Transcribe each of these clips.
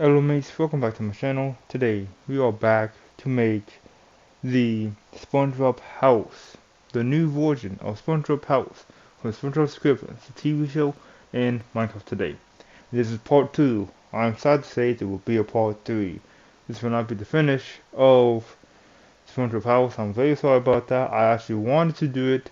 Hello mates, welcome back to my channel. Today we are back to make the Spongebob house, the new version of Spongebob house from Spongebob Sqaurepants, the TV show in Minecraft today. This is part 2. I'm sad to say there will be a part 3. This will not be the finish of Spongebob house. I'm very sorry about that. I actually wanted to do it,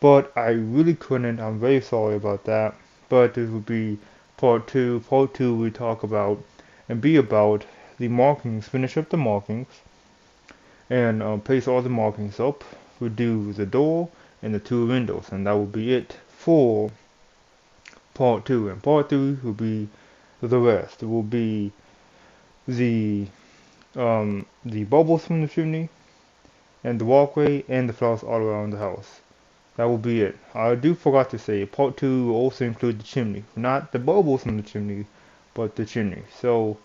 but I really couldn't. I'm very sorry about that. But this will be part 2. Part 2 we talk about and be about the markings, finish up the markings, and place all the markings up. We'll do the door and the two windows, and that will be it for part 2. And part 3 will be the rest. It will be the the bubbles from the chimney, and the walkway, and the flowers all around the house. That will be it. I do forgot to say, part 2 will also include the chimney. Not the bubbles from the chimney, but the chimney. So,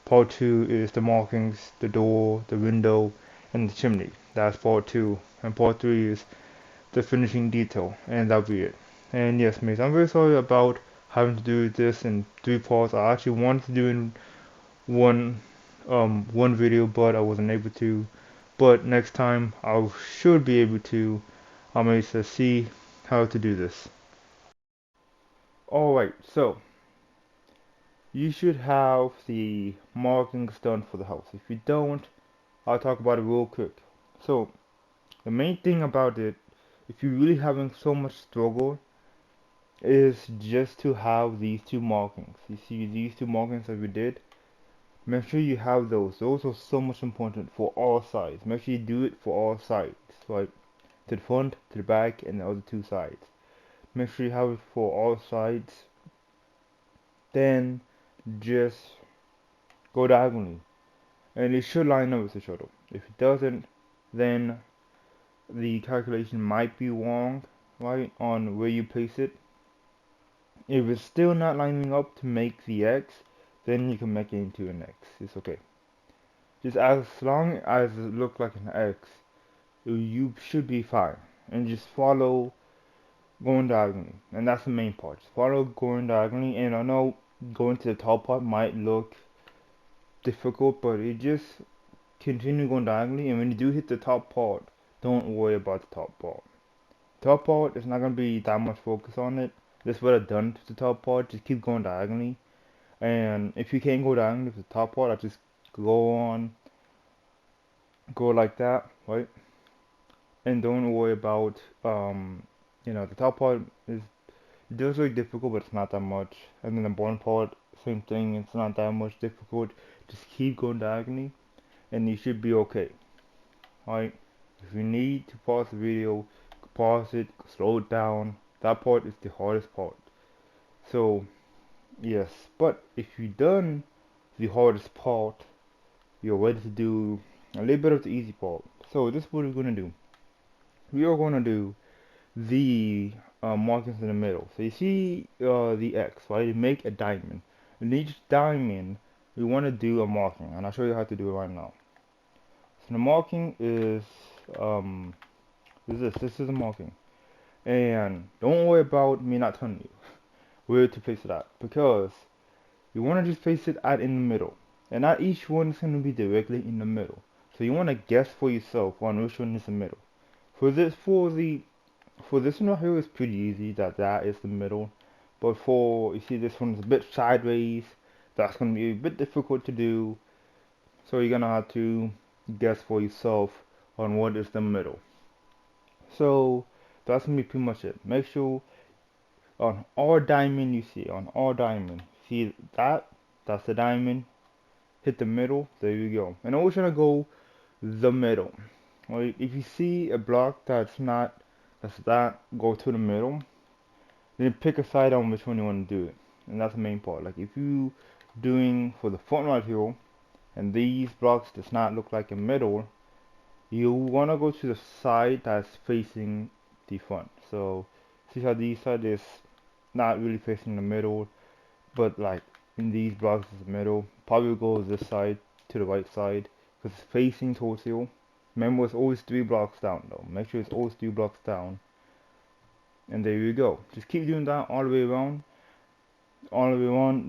part 2 is the markings, the door, the window, and the chimney. That's part 2. And part 3 is the finishing detail. And that'll be it. And yes, mates, I'm very sorry about having to do this in 3 parts. I actually wanted to do in one one video, but I wasn't able to. But next time I should be able to. I'm going to see how to do this. Alright, so you should have the markings done for the house. If you don't, I'll talk about it real quick. So, the main thing about it, if you're really having so much struggle, is just to have these two markings. You see these two markings that we did? Make sure you have those. Those are so much important for all sides. Make sure you do it for all sides, right? To the front, to the back, and the other two sides. Make sure you have it for all sides. Then just go diagonally, and it should line up with each other. If it doesn't, then the calculation might be wrong, right, on where you place it. If it's still not lining up to make the X, then you can make it into an X. It's okay. Just as long as it looks like an X, you should be fine. And just follow going diagonally. And that's the main part. Just follow going diagonally. And I know going to the top part might look difficult, but it just continue going diagonally. And when you do hit the top part, don't worry about the top part. Top part is not going to be that much focus on it. That's what I've done to the top part. Just keep going diagonally. And if you can't go diagonally to the top part, I just go like that, right? And don't worry about the top part is, it does look difficult, but it's not that much. And then the bottom part, same thing, it's not that much difficult. Just keep going diagonally, and you should be okay. Alright, if you need to pause the video, pause it, slow it down. That part is the hardest part. So, yes, but if you've done the hardest part, you're ready to do a little bit of the easy part. So this is what we're going to do. We are going to do the markings in the middle. So you see the X, right? You make a diamond. In each diamond, we want to do a marking, and I'll show you how to do it right now. So the marking is this is a marking, and don't worry about me not telling you where to place it at, because you want to just place it at in the middle, and not each one is going to be directly in the middle. So you want to guess for yourself on which one is the middle. For this one right here is pretty easy, that is the middle. But you see this one is a bit sideways, that's going to be a bit difficult to do. So you're going to have to guess for yourself on what is the middle. So that's going to be pretty much it. Make sure on all diamond you see that's the diamond. Hit the middle, there you go. And always going to go the middle. Right? If you see a block that's not go to the middle, then pick a side on which one you want to do it. And that's the main part. Like if you doing for the front right here, and these blocks does not look like a middle, you want to go to the side that's facing the front. So see how these side is not really facing the middle, but like in these blocks is the middle. Probably go this side to the right side because it's facing towards you. Remember, it's always 3 blocks down though. Make sure it's always 3 blocks down. And there you go. Just keep doing that all the way around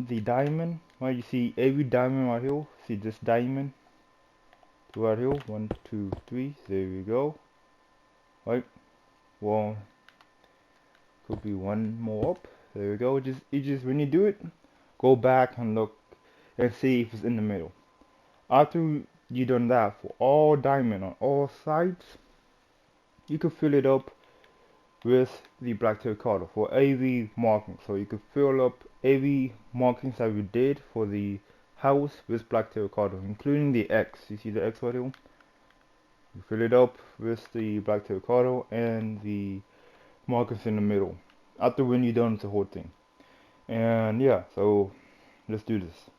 the diamond. Right, you see every diamond right here. See this diamond right here. 1, 2, 3. There we go. Right. Well, could be one more up. There we go. Just when you do it, go back and look and see if it's in the middle. After you done that for all diamond on all sides, you can fill it up with the black terracotta for every marking. So you could fill up every markings that we did for the house with black terracotta, including the X. You see the X right here? You fill it up with the black terracotta and the markings in the middle. After when you're done with the whole thing. And yeah, so let's do this.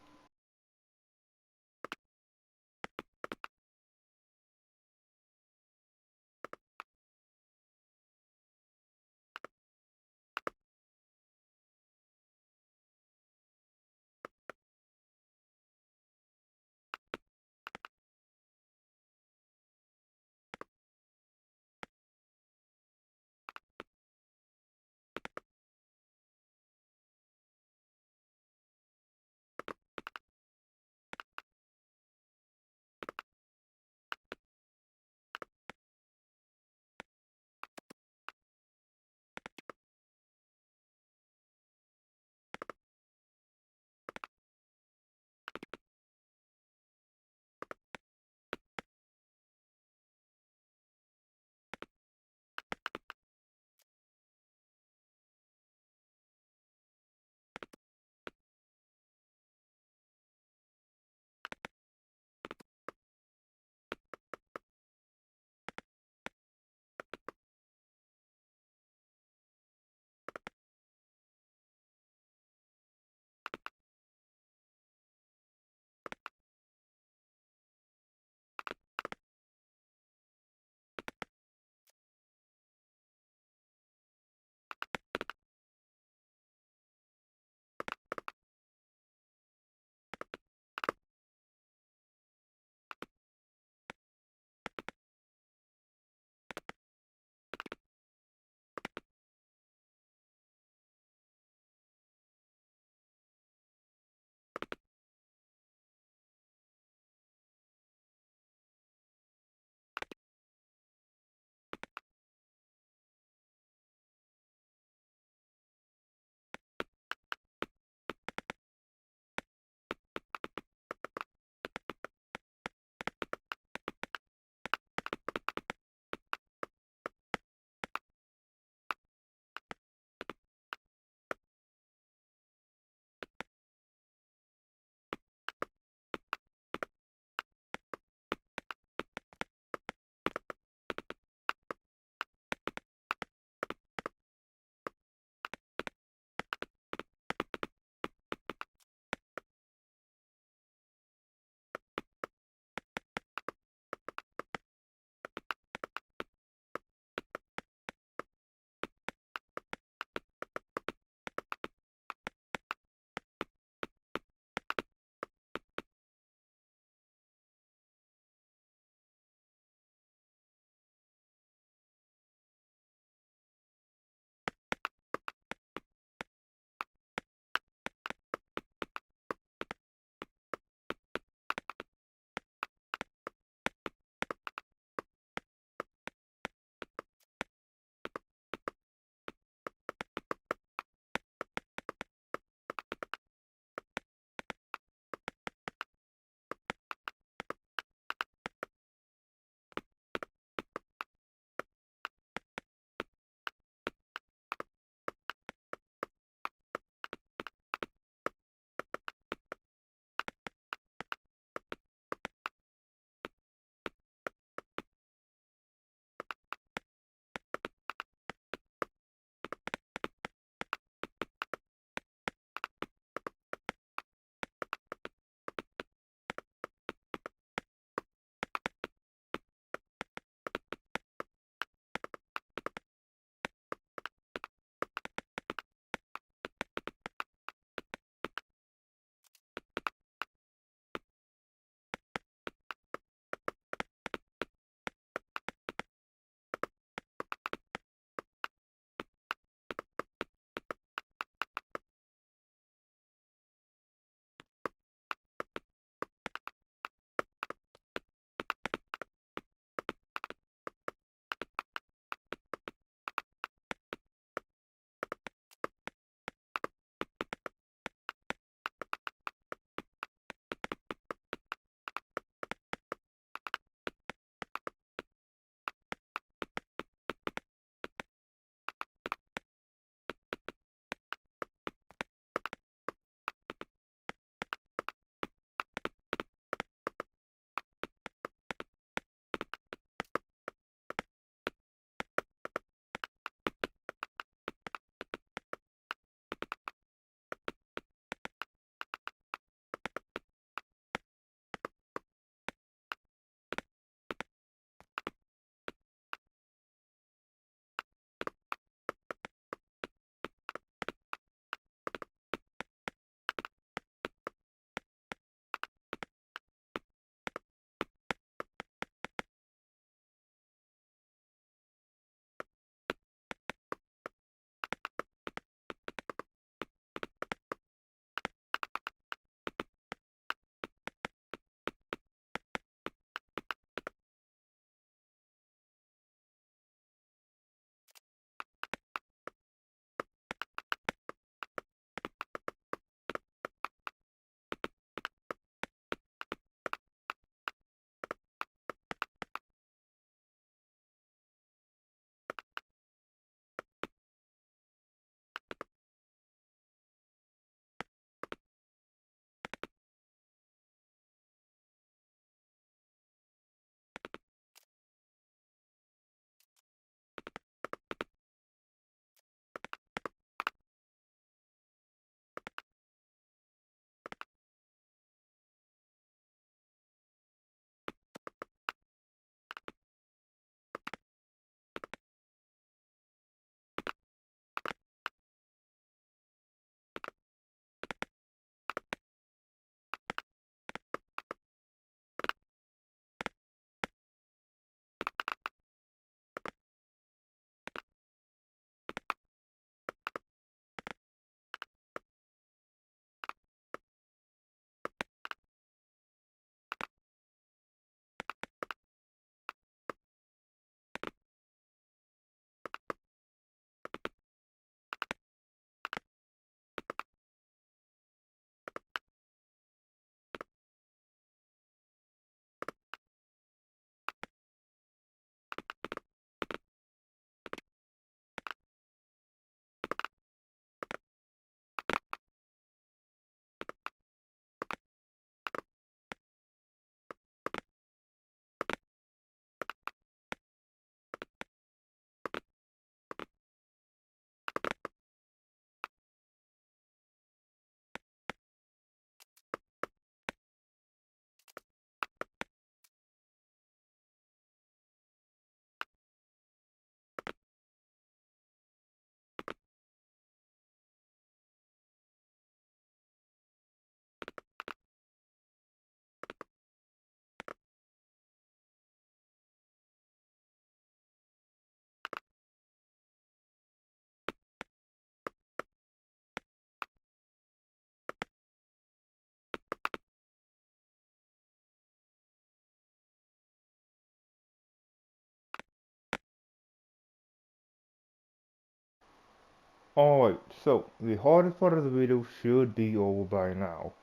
Alright, so the hardest part of the video should be over by now.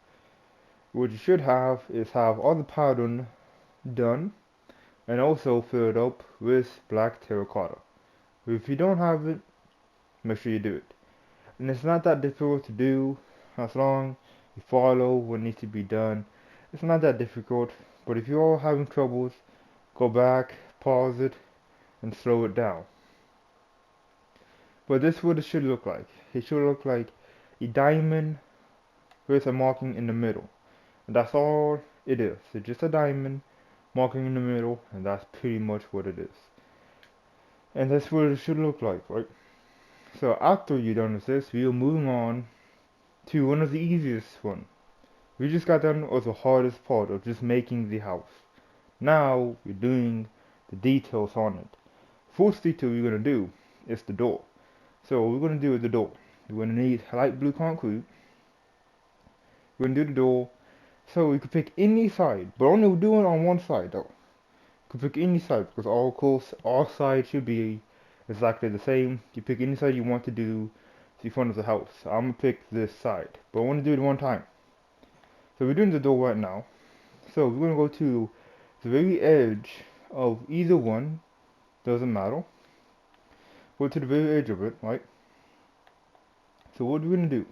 What you should have is have all the pattern done and also filled up with black terracotta. If you don't have it, make sure you do it. And it's not that difficult to do as long you follow what needs to be done. It's not that difficult, but if you're having troubles, go back, pause it, and slow it down. But this is what it should look like. It should look like a diamond with a marking in the middle. And that's all it is. It's just a diamond marking in the middle, and that's pretty much what it is. And that's what it should look like, right? So after you're done with this, we are moving on to one of the easiest one. We just got done with the hardest part of just making the house. Now we're doing the details on it. First detail we're gonna do is the door. So what we're gonna do with the door, we're gonna need light blue concrete. We're gonna do the door. So we could pick any side, but only do it on one side though. You could pick any side because all sides should be exactly the same. You pick any side you want to do the front of the house. I'm gonna pick this side, but I want to do it one time. So we're doing the door right now. So we're gonna go to the very edge of either one, doesn't matter. Go to the very edge of it, right? So what we're gonna do,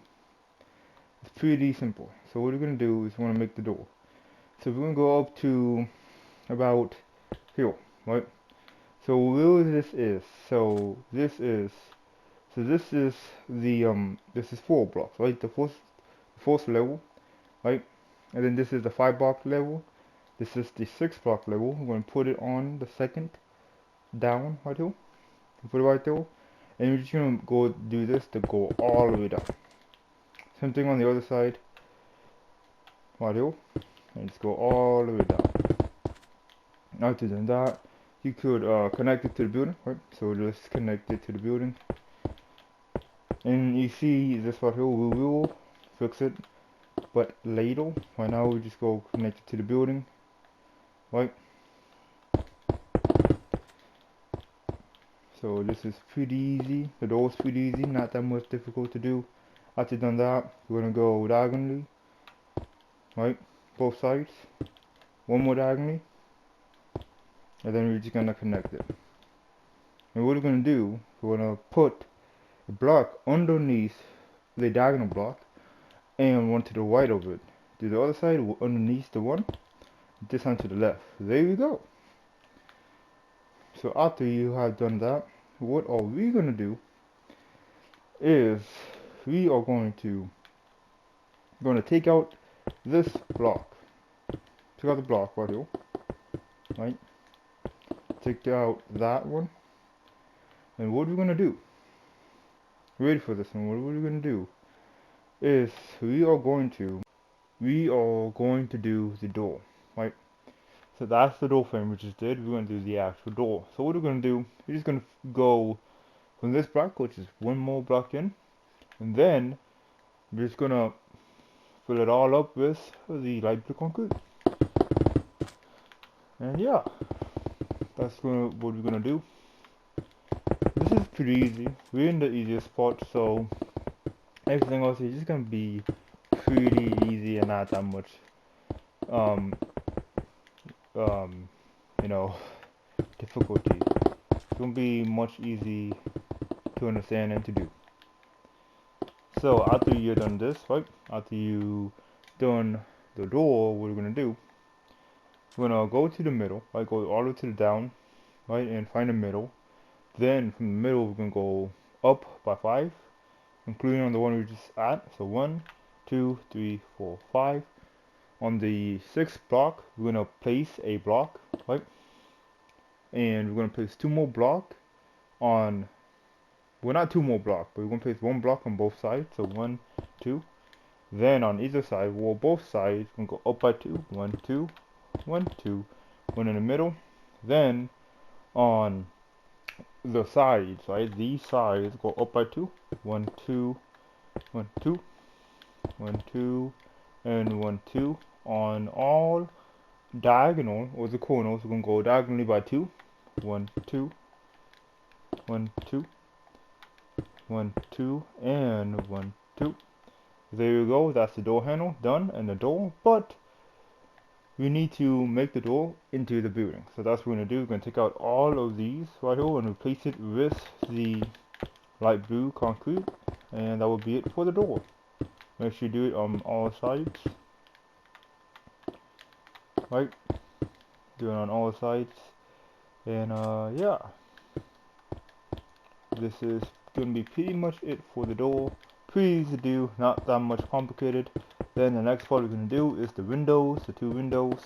it's pretty simple. So what we're gonna do is we're gonna make the door. So we're gonna go up to about here, right? So where this is, this is this is 4 blocks, right? The first level, right? And then this is the 5-block level. This is the 6-block level. We're going to put it on the second down right here. Put it right there. And we're just going to go do this to go all the way down. Same thing on the other side. Right here. And just go all the way down. After doing that, you could connect it to the building, right? So just connect it to the building. And you see this right here, we will fix it. But later, right now we just go connect it to the building, right? So this is pretty easy. The door is pretty easy, not that much difficult to do. After done that, we're gonna go diagonally, right? Both sides. One more diagonally, and then we're just gonna connect it. And what we're gonna do, we're gonna put a block underneath the diagonal block, and one to the right of it. Do the other side underneath the one, this one to the left. There we go. So after you have done that, what are we gonna do is we are going to take out this block. Take out the block right here. Right? Take out that one. And what we're gonna do, ready for this one, what we're gonna do is we are going to do the door, right? So that's the door frame we just did. We're going to do the actual door. So what we're going to do, we're just going to go from this block, which is one more block in, and then we're just going to fill it all up with the light blue concrete. And yeah, that's what we're going to do. This is pretty easy. We're in the easiest part, so everything else is just going to be pretty easy and not that much you know, difficulty. It's gonna be much easy to understand and to do. So after you're done this, right? After you done the door, what we're gonna do, we're gonna go to the middle, right? Go all the way to the down, right? And find the middle. Then from the middle, we're gonna go up by 5, including on the one we just at. So 1, 2, 3, 4, 5. On the 6th block, we're gonna place a block, right? And we're gonna place 2 more block on, well, not 2 more block, but we're gonna place 1 block on both sides. So 1, 2. Then on either side, well, both sides, we're gonna go up by 2. 1, 2, 1, 2. 1 in the middle. Then on the sides, right? These sides go up by 2. 1, 2, 1, 2, 1, 2, and 1, 2. On all diagonal or the corners, we're gonna go diagonally by 2. 1, 2, 1, 2, 1, 2, and 1, 2. There you go, that's the door handle done and the door, but we need to make the door into the building. So that's what we're going to do. We're going to take out all of these right here and replace it with the light blue concrete, and that will be it for the door. Make sure you do it on all sides. Right? Do it on all sides. And yeah. This is going to be pretty much it for the door. Pretty easy to do, not that much complicated. Then the next part we're going to do is the windows, the 2 windows.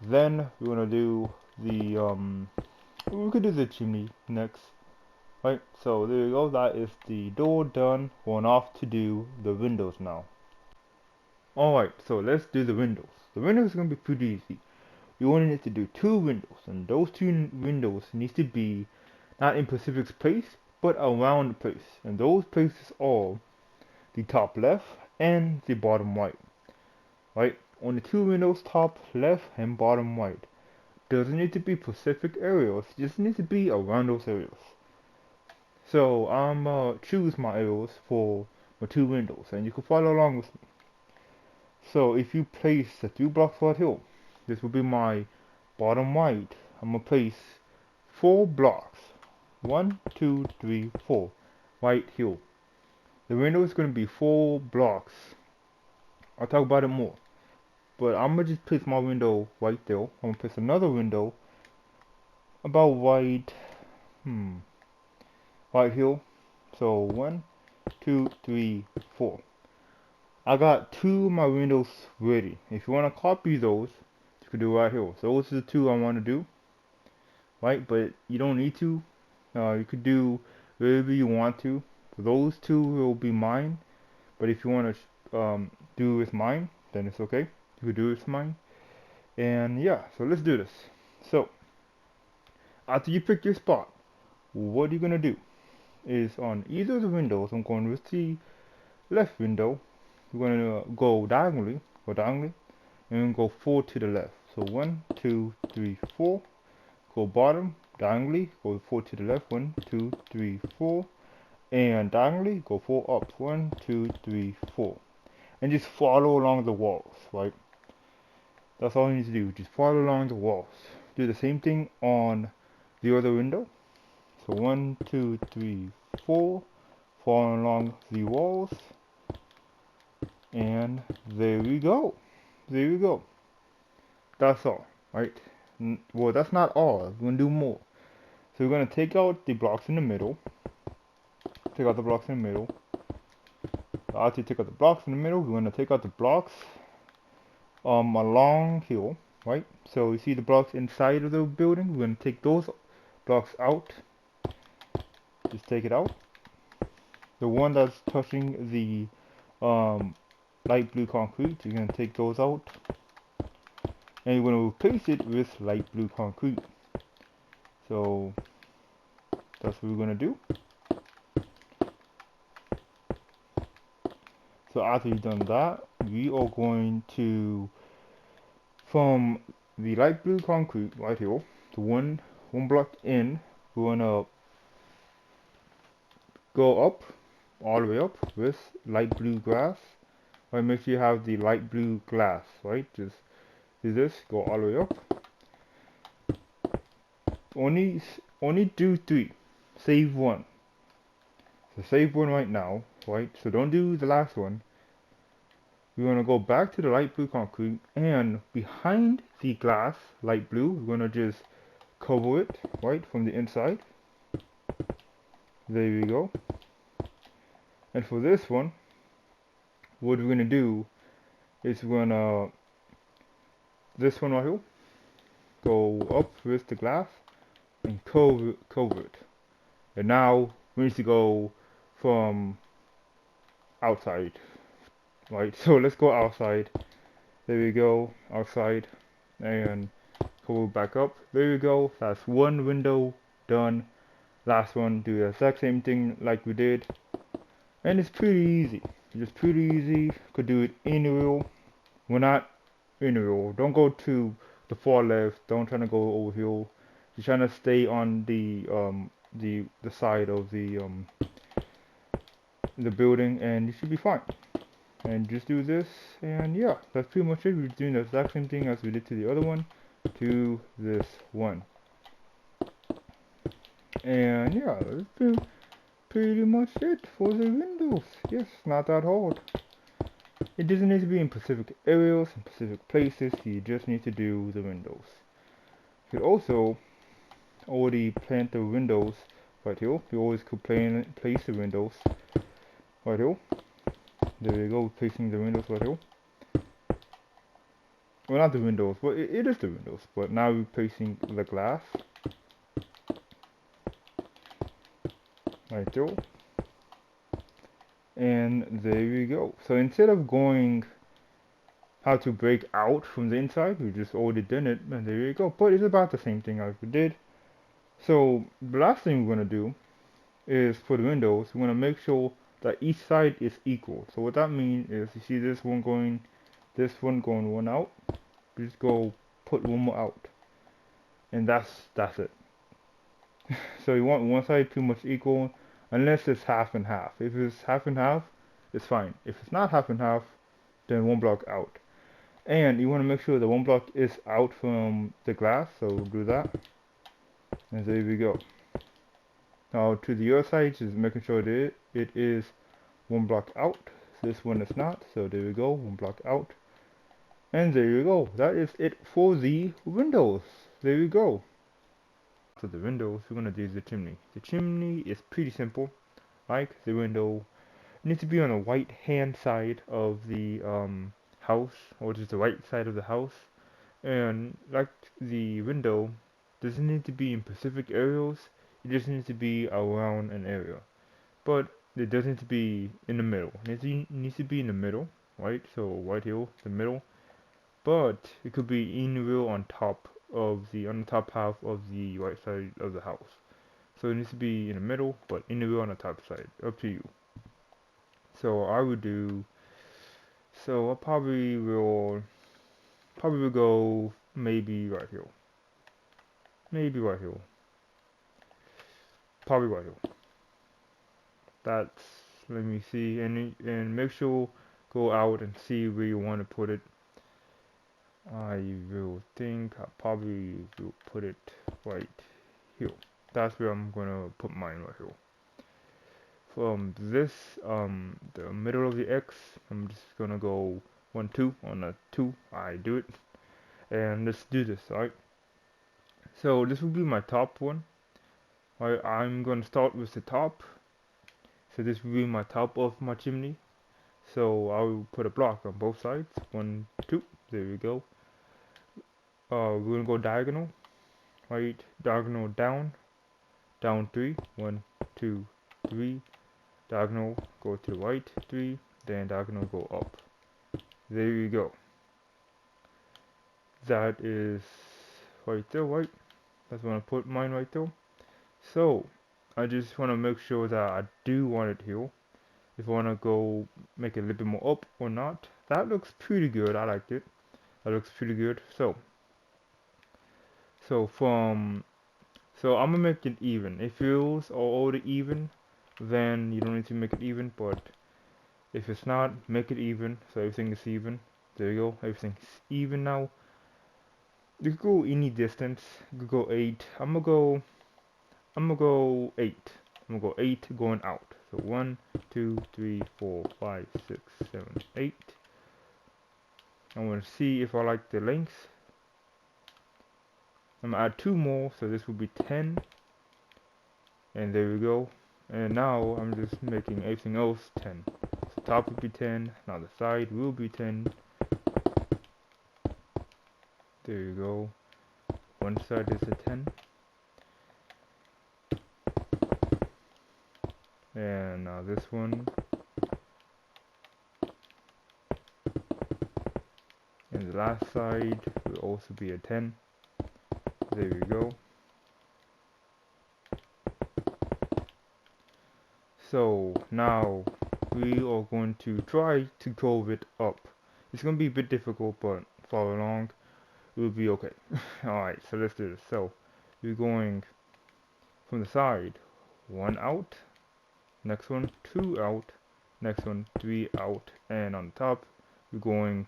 Then we're going to do the, we could do the chimney next. Right, so there you go, that is the door done. Going off to do the windows now. Alright, so let's do the windows. The windows are going to be pretty easy. We only need to do 2 windows, and those 2 windows need to be not in Pacific's place, but around the place. And those places are the top left and the bottom right. Right? On the 2 windows, top left and bottom right. Doesn't need to be Pacific areas, just needs to be around those areas. So I'm choose my areas for my 2 windows, and you can follow along with me. So if you place the 3 blocks right here, this will be my bottom right. I'm gonna place 4 blocks. 1, 2, 3, 4. Right here. The window is going to be 4 blocks. I'll talk about it more. But I'm going to just place my window right there. I'm going to place another window about right here. So 1, 2, 3, 4. I got 2 of my windows ready. If you want to copy those, you can do right here. So those are the 2 I want to do. Right? But you don't need to. You could do whatever you want to. So those 2 will be mine. But if you want to do with mine, then it's okay. You could do it with mine. And yeah, so let's do this. So after you pick your spot, what you're gonna do is on either of the windows. I'm going with the left window. We're gonna go diagonally, and go 4 to the left. So 1, 2, 3, 4. Go bottom. Diagonally, go 4 to the left, 1, 2, 3, 4, and diagonally, go 4 up, 1, 2, 3, 4, and just follow along the walls, right? That's all you need to do, just follow along the walls. Do the same thing on the other window. So 1, 2, 3, 4, follow along the walls, and there we go. There we go. That's all, right? Well, that's not all. We're gonna do more. So we're going to take out the blocks in the middle. Take out the blocks in the middle. After you take out the blocks in the middle, we're going to take out the blocks along here, right? So you see the blocks inside of the building. We're going to take those blocks out. Just take it out. The one that's touching the light blue concrete, you're going to take those out. And you're going to replace it with light blue concrete. So that's what we're going to do. So after you've done that, we are going to, from the light blue concrete right here, to one block in, we're going to go up, all the way up with light blue glass. Right, make sure you have the light blue glass, right? Just do this, go all the way up. Only do 3. Save 1. So save 1 right now, right? So don't do the last one. We're gonna go back to the light blue concrete, and behind the glass, light blue, we're gonna just cover it, right, from the inside. There we go. And for this one, what we're gonna do is we're gonna, this one right here, go up with the glass and cover it. And now we need to go from outside, right? So let's go outside. There we go, outside, and cover back up. There we go. That's 1 window done. Last one, do the exact same thing like we did, and it's pretty easy. Just pretty easy. Could do it anywhere. We're not anywhere. Don't go to the far left. Don't try to go over here. You're trying to stay on the side of the the building, and you should be fine. And just do this, and yeah, that's pretty much it. We're doing the exact same thing as we did to the other one, to this one. And yeah, that's pretty much it for the windows. Yes, not that hard. It doesn't need to be in specific areas and specific places. You just need to do the windows. You could also already plant the windows right here. You always could place the windows right here. There we go, placing the windows right here. Well, not the windows, but it is the windows. But now we're placing the glass right there. And there we go. So instead of going how to break out from the inside, we just already done it, and there you go. But it's about the same thing as we did. So the last thing we're gonna do is for the windows, we're gonna make sure that each side is equal. So what that means is, you see this one going one out, you just go put one more out, and that's it. So you want one side pretty much equal, unless it's half and half. If it's half and half, it's fine. If it's not half and half, then one block out. And you want to make sure the one block is out from the glass, so we'll do that. And there we go. Now to the other side, just making sure that it is one block out. This one is not, so there we go, one block out. And there you go. That is it for the windows. There you go. For the windows, we're gonna do the chimney. The chimney is pretty simple. Like the window, it needs to be on the right hand side of the house, or just the right side of the house. And like the window, doesn't need to be in specific areas. It just needs to be around an area. But it doesn't need to be in the middle. It needs to be in the middle, right? So right here, the middle. But it could be anywhere on the top half of the right side of the house. So it needs to be in the middle, but anywhere on the top side. Up to you. So I would do. So I probably will go maybe right here. Maybe right here. Probably right here. That's, let me see, and make sure go out and see where you want to put it. I will think I probably will put it right here. That's where I'm gonna put mine right here. From this, the middle of the X, I'm just gonna go 1, 2 on a 2. I do it, and let's do this. Alright. So this will be my top one. Alright, I'm gonna start with the top. So this will be my top of my chimney. So I will put a block on both sides. 1, 2. There we go. We're gonna go diagonal. Right, diagonal down. Down 3. 1, 2, 3. Diagonal go to the right 3. Then diagonal go up. There you go. That is right there, right? That's when I put mine right there. So I just want to make sure that I do want it here. If I want to go make it a little bit more up or not. That looks pretty good. I liked it. That looks pretty good. So I'm gonna make it even. If yours are already even, then you don't need to make it even. But if it's not, make it even. So everything is even. There you go. Everything's even now. You could go any distance. You could go 8. I'm gonna go 8. I'm gonna go 8 going out. So 1, 2, 3, 4, 5, 6, 7, 8. I'm gonna see if I like the length. I'm gonna add 2 more, so this will be 10. And there we go. And now I'm just making everything else 10. So top will be 10. Now the side will be 10. There you go. One side is a 10. And now this one. And the last side will also be a 10. There you go. So now we are going to try to curve it up. It's going to be a bit difficult, but follow along. It will be okay. Alright, so let's do this. So we're going from the side, 1 out. Next one, 2 out. next one 3 out, and on the top we're going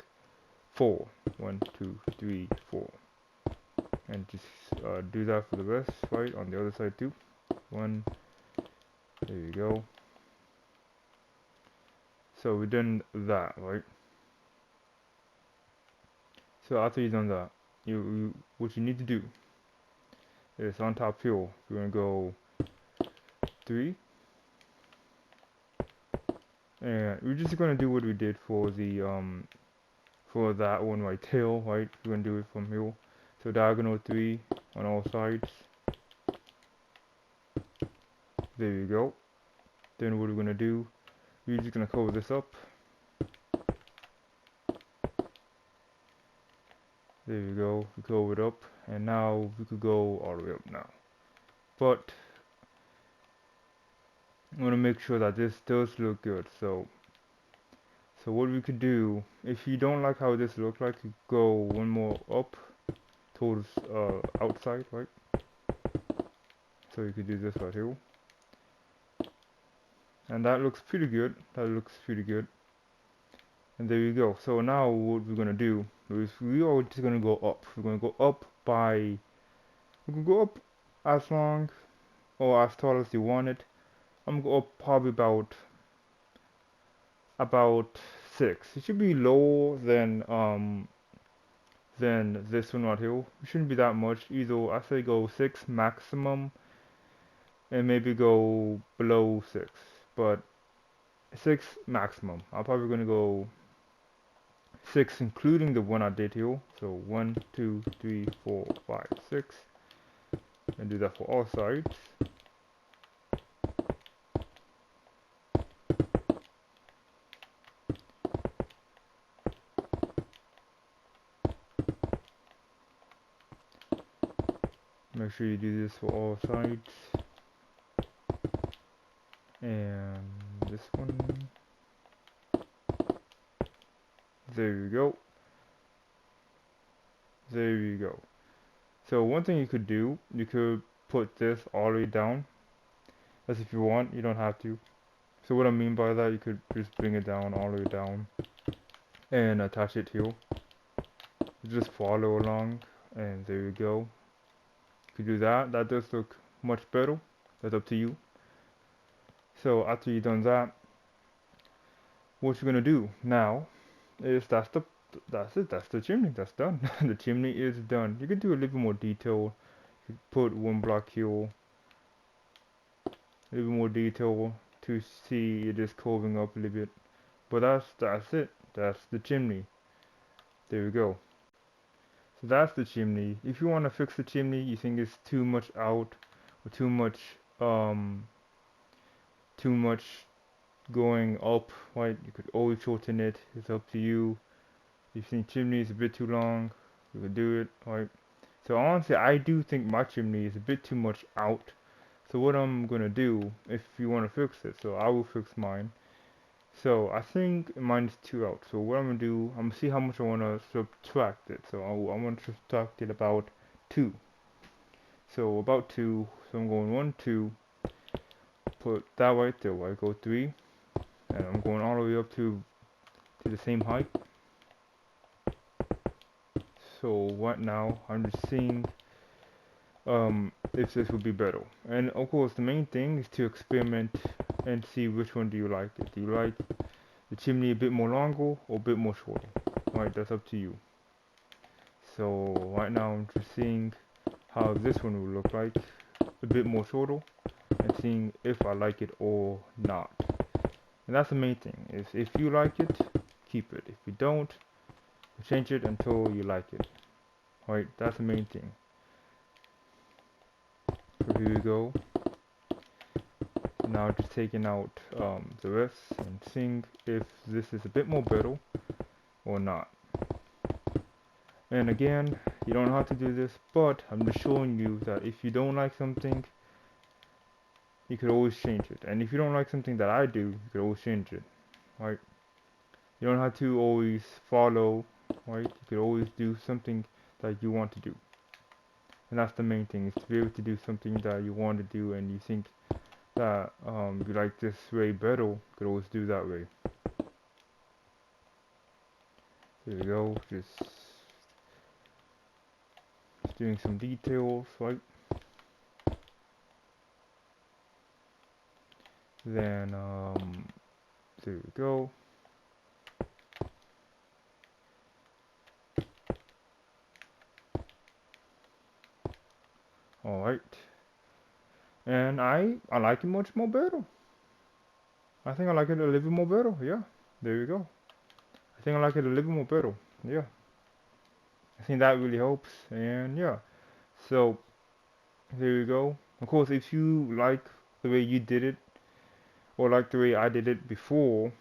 4. 1, 2, 3, 4, and just do that for the rest, right? On the other side too. 1, there you go. So we've done that, right? So after you've done that, you what you need to do is on top here, you're gonna go 3, and we're just gonna do what we did for the for that one right tail, right? We're gonna do it from here. So diagonal 3 on all sides. There you go. Then what we're gonna do, we're just gonna cover this up. There you go, we cover it up, and now we could go all the way up now. But I want to make sure that this does look good. So what we could do, if you don't like how this looks like, you go one more up towards outside, right? So you could do this right here, and that looks pretty good. That looks pretty good. And there you go. So now what we're gonna do is we are just gonna go up. We're gonna go up by, we can go up as long or as tall as you want it. I'm gonna go up probably about 6. It should be lower than this one right here. It shouldn't be that much. Either I say go 6 maximum, and maybe go below 6, but 6 maximum. I'm probably gonna go 6 including the one I did here. So 1, 2, 3, 4, 5, 6, and do that for all sides. Make sure you do this for all sides. And this one. There you go. There you go. So one thing you could do, you could put this all the way down. As if you want, you don't have to. So what I mean by that, you could just bring it down all the way down and attach it here. Just follow along, and there you go. You could do that. That does look much better. That's up to you. So after you've done that, what you're gonna do now is that's it. That's the chimney. That's done. The chimney is done. You could do a little bit more detail. You could put one block here, a little bit more detail to see it is curving up a little bit. But that's it. That's the chimney. There we go. So that's the chimney. If you want to fix the chimney, you think it's too much out or too much going up, right? You could always shorten it. It's up to you. If you think chimney is a bit too long, you could do it, right? So honestly, I do think my chimney is a bit too much out. So what I'm gonna do, if you want to fix it, so I will fix mine. So I think mine is 2 out. So what I'm gonna do, I'm gonna see how much I wanna subtract it. So I want to subtract it about 2. So about 2. So I'm going 1, 2. Put that right there. I go 3, and I'm going all the way up to the same height. So right now I'm just seeing if this would be better. And of course the main thing is to experiment and see which one do you like it. Do you like the chimney a bit more longer or a bit more shorter? Right, that's up to you. So right now I'm just seeing how this one will look like, a bit more shorter, and seeing if I like it or not. And that's the main thing, is if you like it, keep it. If you don't, change it until you like it. Right, that's the main thing. So here we go. Now just taking out the rest and seeing if this is a bit more better or not. And again, you don't have to do this, but I'm just showing you that if you don't like something, you could always change it. And if you don't like something that I do, you could always change it. Right? You don't have to always follow, right? You could always do something that you want to do. And that's the main thing, is to be able to do something that you want to do and you think that you like this way better, you could always do that way. There you go, just doing some details, right? Then there we go. All right, and I like it much more better. I think I like it a little bit more better. Yeah, there you go. I think I like it a little bit more better. Yeah, I think that really helps. And yeah, so there you go. Of course, if you like the way you did it, or like the way I did it before, you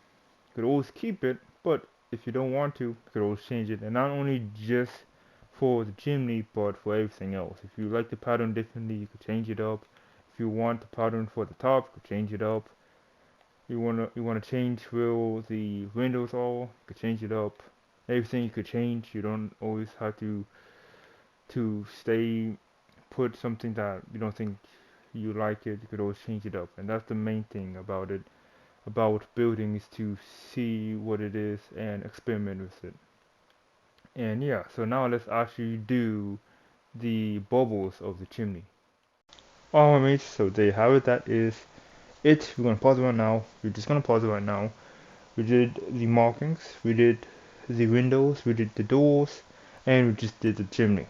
could always keep it. But if you don't want to, you could always change it. And not only just for the chimney, but for everything else. If you like the pattern differently, you could change it up. If you want the pattern for the top, you could change it up. You wanna change where the windows are, you could change it up. Everything you could change. You don't always have to stay put something that you don't think you like it. You could always change it up, and that's the main thing about it. About building is to see what it is and experiment with it. And yeah, so now let's actually do the bubbles of the chimney. Alright mates, so there you have it. That is it. We're gonna pause it right now. We're just gonna pause it right now. We did the markings, we did the windows, we did the doors, and we just did the chimney.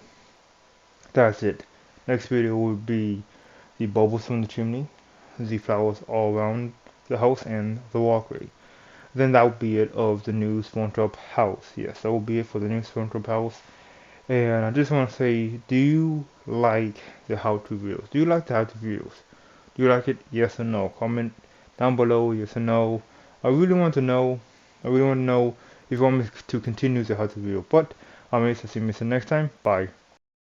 That's it. Next video will be the bubbles from the chimney, the flowers all around the house, and the walkway. Then that will be it of the new SpongeBob house. Yes, that will be it for the new SpongeBob house. And I just want to say, do you like the how-to videos? Do you like the how-to videos? Do you like it? Yes or no? Comment down below, yes or no. I really want to know. I really want to know if you want me to continue the how-to video. But I'll see you next time. Bye.